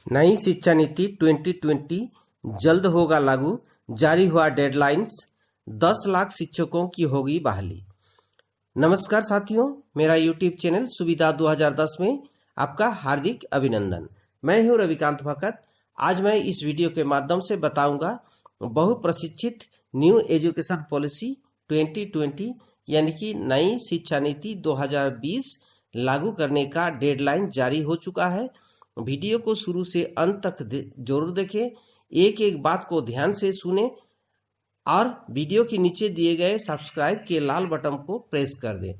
नई शिक्षा नीति 2020 जल्द होगा लागू, जारी हुआ डेडलाइंस, 10 लाख शिक्षकों की होगी बहाली। नमस्कार साथियों, मेरा यूट्यूब चैनल सुविधा 2010 में आपका हार्दिक अभिनंदन। मैं हूं रविकांत भगत। आज मैं इस वीडियो के माध्यम से बताऊंगा बहुप्रशिक्षित न्यू एजुकेशन पॉलिसी 2020 यानी कि नई शिक्षा नीति 2020 लागू करने का डेडलाइन जारी हो चुका है। वीडियो को शुरू से अंत तक जरूर देखें, एक एक बात को ध्यान से सुने और वीडियो के नीचे दिए गए सब्सक्राइब के लाल बटन को प्रेस कर दें।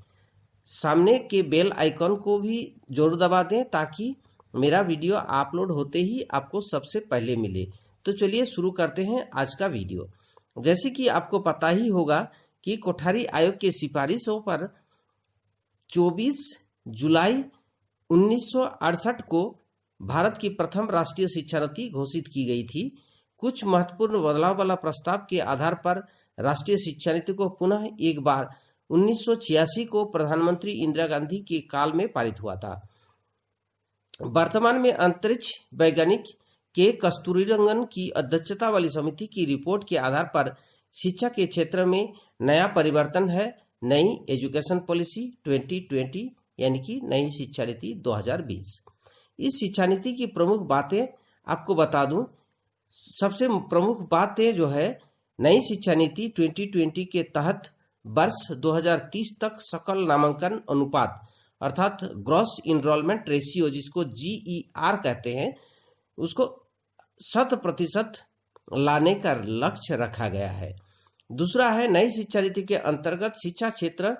सामने के बेल आइकन को भी जरूर दबा दें ताकि मेरा वीडियो अपलोड होते ही आपको सबसे पहले मिले। तो चलिए शुरू करते हैं आज का वीडियो। जैसे कि आपको पता ही होगा कि कोठारी आयोग के सिफारिशों पर 24 जुलाई 1968 को भारत की प्रथम राष्ट्रीय शिक्षा नीति घोषित की गई थी। कुछ महत्वपूर्ण बदलाव वाला प्रस्ताव के आधार पर राष्ट्रीय शिक्षा नीति को पुनः एक बार 1986 को प्रधानमंत्री इंदिरा गांधी के काल में पारित हुआ था। वर्तमान में अंतरिक्ष वैज्ञानिक के कस्तूरीरंगन की अध्यक्षता वाली समिति की रिपोर्ट के आधार पर शिक्षा के क्षेत्र में नया परिवर्तन है नई एजुकेशन पॉलिसी 2020 यानी कि नई शिक्षा नीति 2020। इस शिक्षा नीति की प्रमुख बातें आपको बता दूं। सबसे प्रमुख बातें जो है, नई शिक्षा नीति 2020 के तहत वर्ष 2030 तक सकल नामांकन अनुपात अर्थात ग्रॉस इनरोलमेंट रेशियो, जिसको GER कहते हैं, उसको 100% लाने का लक्ष्य रखा गया है। दूसरा है, नई शिक्षा नीति के अंतर्गत शिक्षा क्षेत्र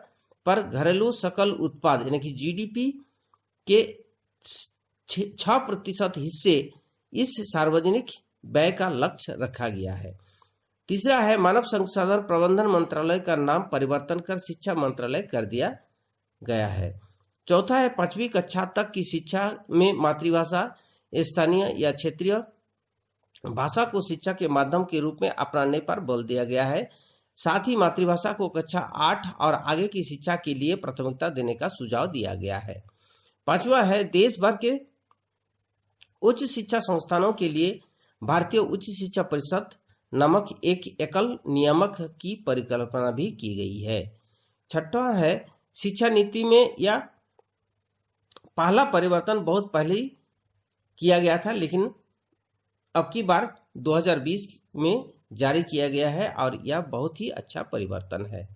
पर घरेलू सकल उत्पाद यानी कि GDP के 6% हिस्से इस सार्वजनिक व्यय का लक्ष्य रखा गया है। तीसरा है, मानव संसाधन प्रबंधन मंत्रालय का नाम परिवर्तन कर शिक्षा मंत्रालय कर दिया गया है। चौथा है, 5वीं कक्षा तक की शिक्षा में मातृभाषा, स्थानीय या क्षेत्रीय भाषा को शिक्षा के माध्यम के रूप में अपनाने पर बल दिया गया है। साथ ही मातृभाषा को कक्षा 8 और आगे की शिक्षा के लिए प्राथमिकता देने का सुझाव दिया गया है। पांचवा है, देश भर के उच्च शिक्षा संस्थानों के लिए भारतीय उच्च शिक्षा परिषद नामक एक एकल नियामक की परिकल्पना भी की गई है। छठवां है, शिक्षा नीति में यह पहला परिवर्तन बहुत पहले किया गया था, लेकिन अब की बार 2020 में जारी किया गया है और यह बहुत ही अच्छा परिवर्तन है।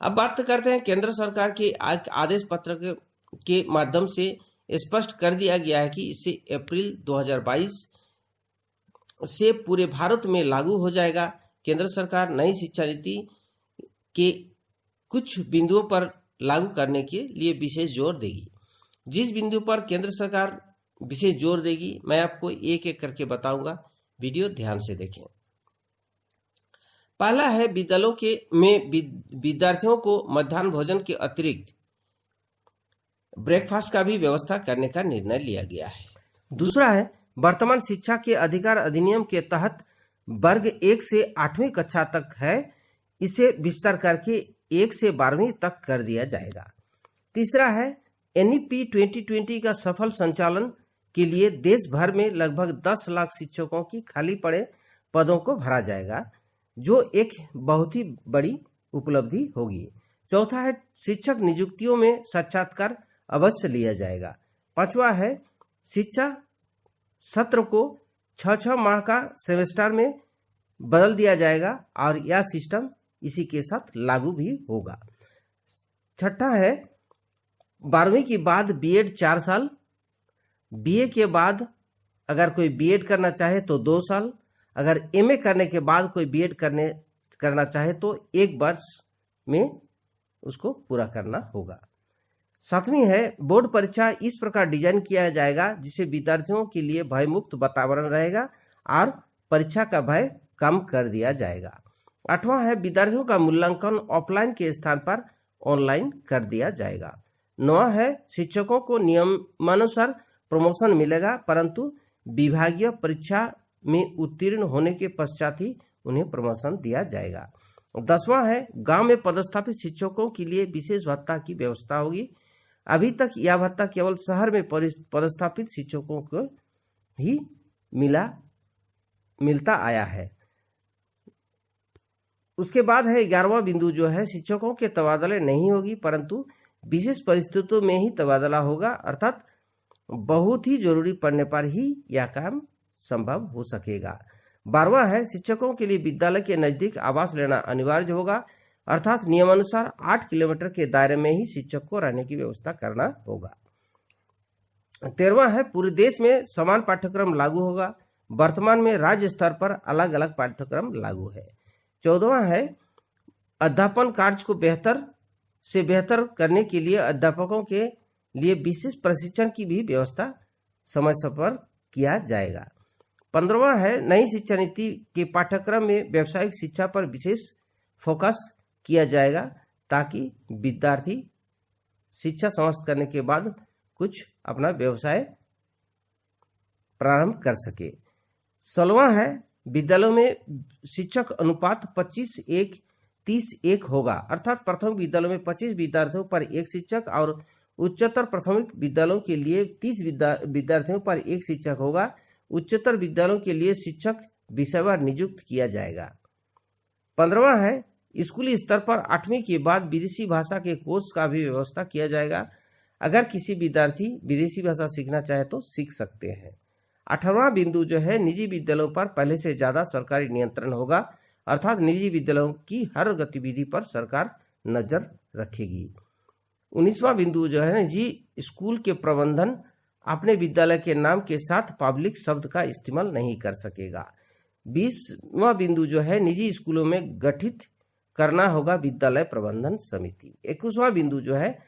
अब बात करते हैं, केंद्र सरकार के आदेश पत्र के माध्यम से स्पष्ट कर दिया गया है कि इसे अप्रैल 2022 से पूरे भारत में लागू हो जाएगा। केंद्र सरकार नई शिक्षा नीति के कुछ बिंदुओं पर लागू करने के लिए विशेष जोर देगी। जिस बिंदु पर केंद्र सरकार विशेष जोर देगी मैं आपको एक एक करके बताऊंगा, वीडियो ध्यान से देखें। पहला है, विद्यालयों में विद्यार्थियों को मध्याह्न भोजन के अतिरिक्त ब्रेकफास्ट का भी व्यवस्था करने का निर्णय लिया गया है। दूसरा है, वर्तमान शिक्षा के अधिकार अधिनियम के तहत वर्ग 1 से 8वीं कक्षा तक है, इसे विस्तार करके 1 से 12वीं तक कर दिया जाएगा। तीसरा है, NEP 2020 का सफल संचालन के लिए देश भर में लगभग 10 लाख शिक्षकों की खाली पड़े पदों को भरा जाएगा, जो एक बहुत ही बड़ी उपलब्धि होगी। चौथा है, शिक्षक नियुक्तियों में साक्षात्कार अवश्य लिया जाएगा। पांचवा है, शिक्षा सत्र को 6 माह का सेमेस्टर में बदल दिया जाएगा और यह सिस्टम इसी के साथ लागू भी होगा। छठा है, 12वीं के बाद BEd 4 साल, BA के बाद अगर कोई BEd करना चाहे तो 2 साल, अगर MA करने के बाद कोई BEd करना चाहे तो 1 वर्ष में उसको पूरा करना होगा। 7वीं है, बोर्ड परीक्षा इस प्रकार डिजाइन किया जाएगा जिससे विद्यार्थियों के लिए भयमुक्त वातावरण रहेगा और परीक्षा का भय कम कर दिया जाएगा। 8वां है, विद्यार्थियों का मूल्यांकन ऑफलाइन के स्थान पर ऑनलाइन कर दिया जाएगा। 9वां है, शिक्षकों को नियमानुसार प्रमोशन मिलेगा, परंतु विभागीय परीक्षा में उत्तीर्ण होने के पश्चात ही उन्हें प्रमोशन दिया जाएगा। 10वां है, गांव में पदस्थापित शिक्षकों के लिए विशेष भत्ता की व्यवस्था होगी। अभी तक यह भत्ता केवल शहर में पदस्थापित शिक्षकों को ही मिलता आया है। उसके बाद है 11वां बिंदु जो है, शिक्षकों के तबादले नहीं होगी परंतु विशेष परिस्थितियों में ही तबादला होगा, अर्थात बहुत ही जरूरी पड़ने पर ही यह काम संभव हो सकेगा। 12वां है, शिक्षकों के लिए विद्यालय के नजदीक आवास लेना अनिवार्य होगा, अर्थात नियमानुसार 8 किलोमीटर के दायरे में ही शिक्षक को रहने की व्यवस्था करना होगा। 13वां है, पूरे देश में समान पाठ्यक्रम लागू होगा, वर्तमान में राज्य स्तर पर अलग अलग पाठ्यक्रम लागू है। 14वां है, अध्यापन कार्य को बेहतर से बेहतर करने के लिए अध्यापकों के लिए विशेष प्रशिक्षण की भी व्यवस्था समय समय पर किया जाएगा। 15वां है, नई शिक्षा नीति के पाठ्यक्रम में व्यावसायिक शिक्षा पर विशेष फोकस किया जाएगा ताकि विद्यार्थी शिक्षा समाप्त करने के बाद कुछ अपना व्यवसाय प्रारंभ कर सके। 16वां है, विद्यालयों में शिक्षक अनुपात 25:1:30:1 होगा, अर्थात प्राथमिक विद्यालयों में 25 विद्यार्थियों पर 1 शिक्षक और उच्चतर प्राथमिक विद्यालयों के लिए 30 विद्यार्थियों पर 1 शिक्षक होगा। उच्चतर विद्यालयों के लिए शिक्षक विषयवार नियुक्त किया जाएगा। 15वां है, स्कूली स्तर पर 8वीं के बाद विदेशी भाषा के कोर्स का भी व्यवस्था किया जाएगा। अगर किसी विद्यार्थी विदेशी भाषा सीखना चाहे तो सीख सकते हैं। 18वां बिंदु जो है, निजी विद्यालयों पर पहले से ज्यादा सरकारी नियंत्रण होगा, अर्थात निजी विद्यालयों की हर गतिविधि पर सरकार नजर रखेगी। 19वां बिंदु जो है, निजी स्कूल के प्रबंधन अपने विद्यालय के नाम के साथ पब्लिक शब्द का इस्तेमाल नहीं कर सकेगा। 20वां बिंदु जो है, निजी स्कूलों में गठित करना होगा विद्यालय प्रबंधन समिति। 21वां बिंदु जो है,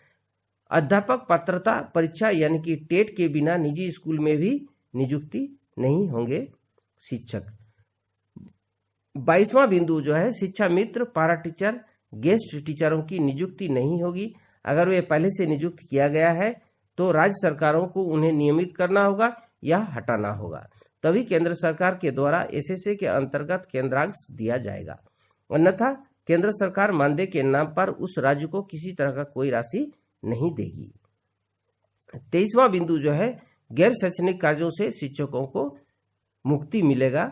अध्यापक पात्रता परीक्षा यानी कि टेट के बिना निजी स्कूल में भी नियुक्ति नहीं होंगे शिक्षक। 22वां बिंदु जो है, शिक्षा मित्र, पारा टीचर, गेस्ट टीचरों की नियुक्ति नहीं होगी। अगर वे पहले से नियुक्त किया गया है तो राज्य सरकारों को उन्हें नियमित करना होगा या हटाना होगा, तभी केंद्र सरकार के द्वारा एसएसए के अंतर्गत केंद्रांश दिया जाएगा, अन्यथा केंद्र सरकार मानदेय के नाम पर उस राज्य को किसी तरह का कोई राशि नहीं देगी। 23वां बिंदु जो है, गैर शैक्षणिक कार्यों से शिक्षकों को मुक्ति मिलेगा।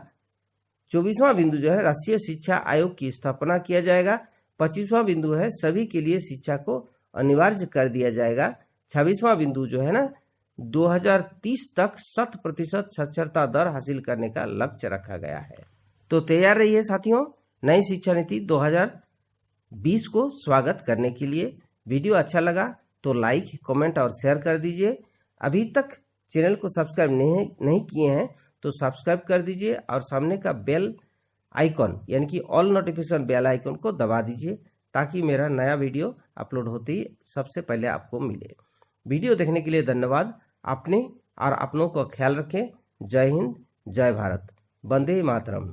24वां बिंदु जो है, राष्ट्रीय शिक्षा आयोग की स्थापना किया जाएगा। 25वां बिंदु है, सभी के लिए शिक्षा को अनिवार्य कर दिया जाएगा। 26वां बिंदु जो है ना, 2030 तक 100% साक्षरता दर हासिल करने का लक्ष्य रखा गया है। तो तैयार रहिए साथियों नई शिक्षा नीति 2020 को स्वागत करने के लिए। वीडियो अच्छा लगा तो लाइक, कमेंट और शेयर कर दीजिए। अभी तक चैनल को सब्सक्राइब नहीं किए हैं तो सब्सक्राइब कर दीजिए और सामने का बेल आइकॉन यानी कि ऑल नोटिफिकेशन बेल आइकॉन को दबा दीजिए ताकि मेरा नया वीडियो अपलोड होते ही सबसे पहले आपको मिले। वीडियो देखने के लिए धन्यवाद। अपने और अपनों का ख्याल रखें। जय हिंद, जय भारत, वंदे मातरम।